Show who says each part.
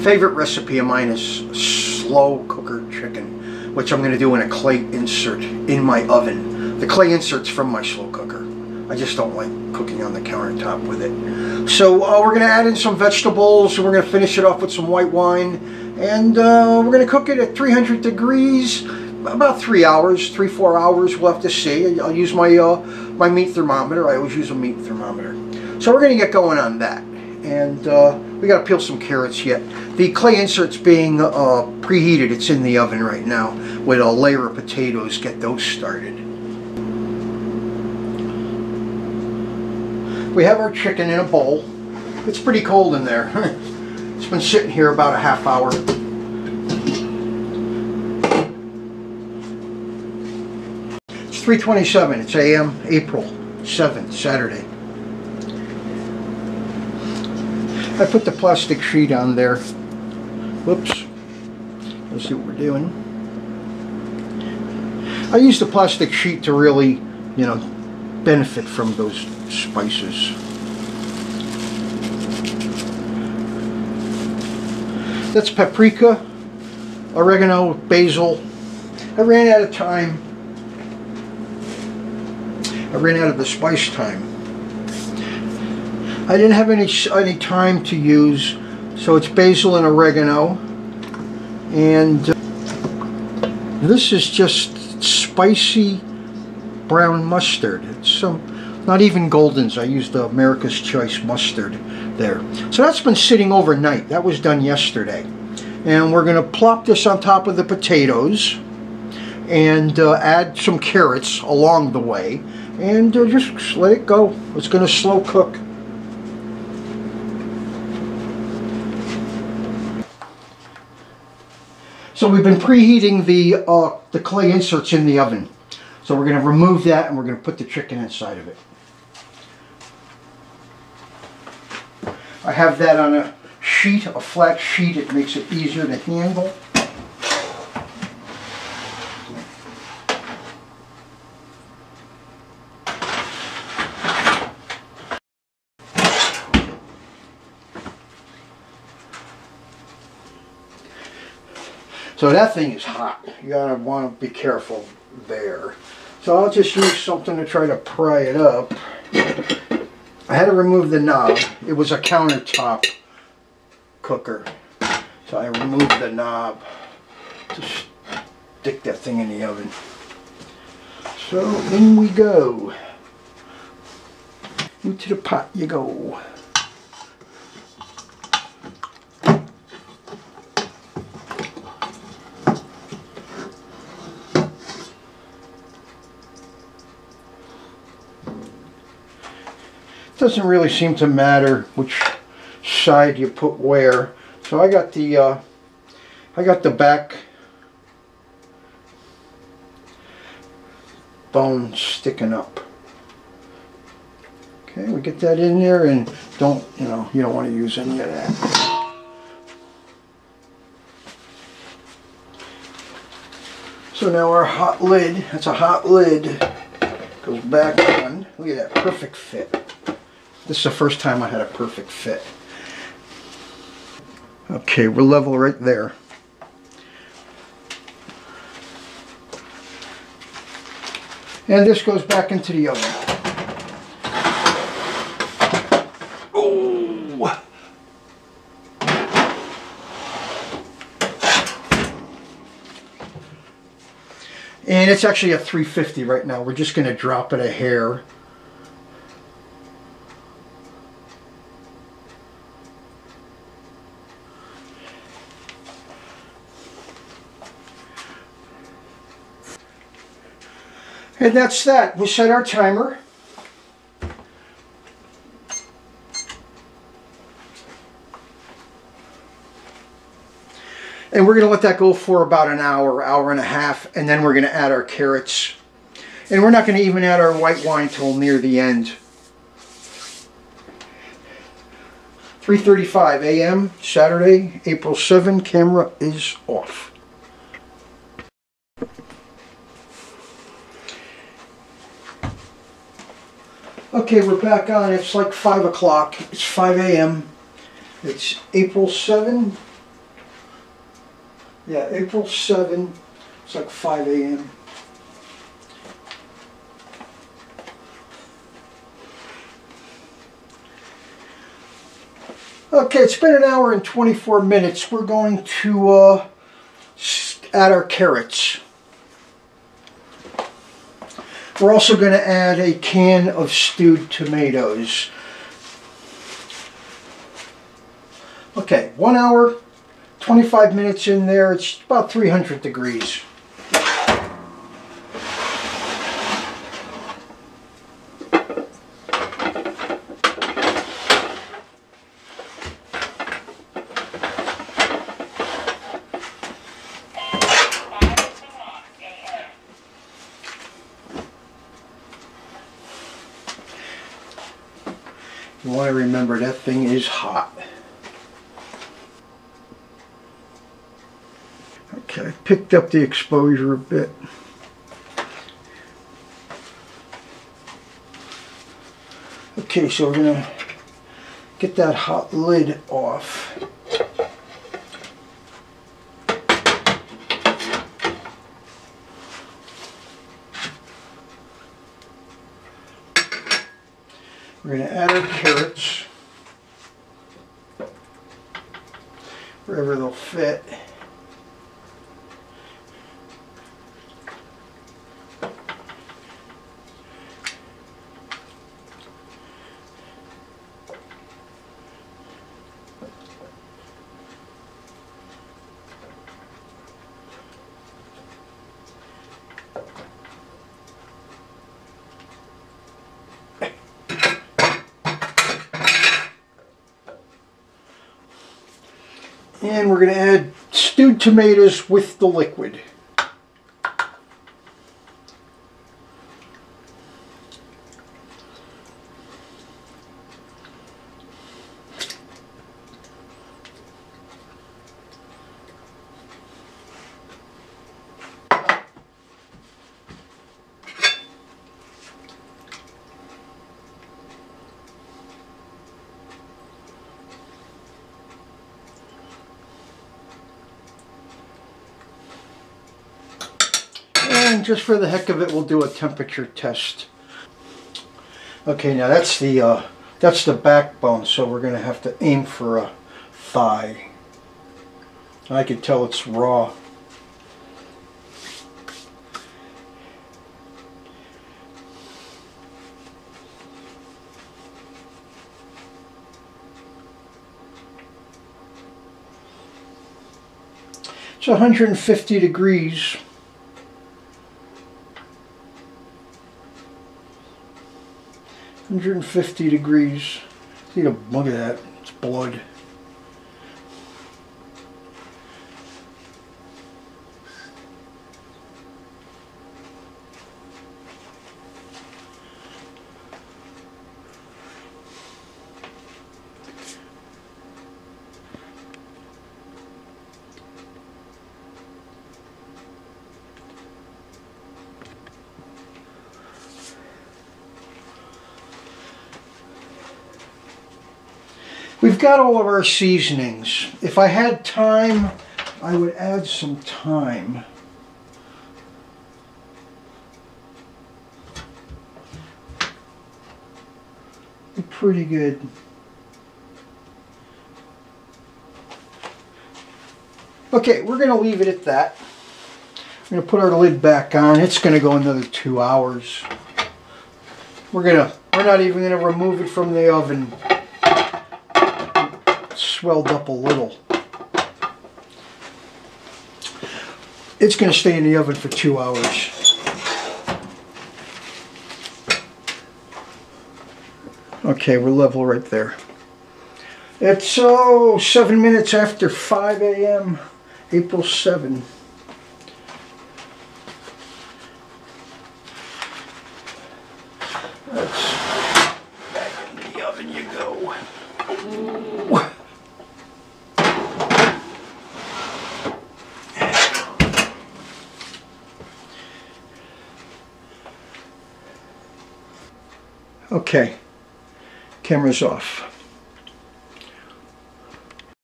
Speaker 1: Favorite recipe of mine is slow cooker chicken, which I'm going to do in a clay insert in my oven. The clay insert's from my slow cooker. I just don't like cooking on the countertop with it. So we're going to add in some vegetables, and we're going to finish it off with some white wine, and we're going to cook it at 300 degrees, about 3 hours, 3-4 hours. We'll have to see. I'll use my my meat thermometer. I always use a meat thermometer. So we're going to get going on that, and we got to peel some carrots yet. The clay insert's being preheated. It's in the oven right now with a layer of potatoes. Get those started. We have our chicken in a bowl. It's pretty cold in there. It's been sitting here about a half hour. It's 3:27. It's a.m. April 7th, Saturday. I put the plastic sheet on there. Whoops. Let's see what we're doing. I use the plastic sheet to really, you know, benefit from those spices. That's paprika, oregano, basil. I ran out of time. I ran out of the spice time. I didn't have any time to use, so it's basil and oregano. And this is just spicy brown mustard. It's not even Golden's. I used the America's Choice mustard there. So that's been sitting overnight. That was done yesterday. And we're going to plop this on top of the potatoes and add some carrots along the way, and just let it go. It's going to slow cook. So we've been preheating the clay inserts in the oven. So we're going to remove that, and we're going to put the chicken inside of it. I have that on a sheet, a flat sheet. It makes it easier to handle. So that thing is hot. You gotta want to be careful there. So I'll just use something to try to pry it up. I had to remove the knob. It was a countertop cooker. So I removed the knob to stick that thing in the oven. So in we go. Into the pot you go. Doesn't really seem to matter which side you put where. So I got the back bone sticking up. Okay, we get that in there, and you don't want to use any of that. So now our hot lid, that's a hot lid, goes back on. Look at that, perfect fit. This is the first time I had a perfect fit. Okay, we're level right there. And this goes back into the oven. Oh! And it's actually at 350 right now. We're just going to drop it a hair. And that's that. We'll set our timer. And we're going to let that go for about an hour, hour and a half, and then we're going to add our carrots. And we're not going to even add our white wine till near the end. 3:35 a.m. Saturday, April 7. Camera is off. Okay, we're back on. It's like 5 o'clock. It's 5 a.m. It's April 7, Yeah, April 7, it's like 5 a.m. Okay, it's been an hour and 24 minutes. We're going to add our carrots. We're also going to add a can of stewed tomatoes. Okay, 1 hour, 25 minutes in there. It's about 300 degrees. You want to remember that thing is hot. Okay, picked up the exposure a bit. Okay, so we're going to get that hot lid off. We're going to add our carrots wherever they'll fit. And we're going to add stewed tomatoes with the liquid. And just for the heck of it, we'll do a temperature test. Okay, now that's the backbone, so we're going to have to aim for a thigh. I can tell it's raw. It's 150 degrees. $150 degrees. See, look at that. It's blood. We've got all of our seasonings. If I had time, I would add some thyme. Pretty good. Okay, we're going to leave it at that. We're going to put our lid back on. It's going to go another 2 hours. We're not even going to remove it from the oven. It's swelled up a little. It's going to stay in the oven for 2 hours. Okay, we're level right there. It's 7 minutes after 5 a.m. April 7. That's back in the oven you go. Okay, camera's off.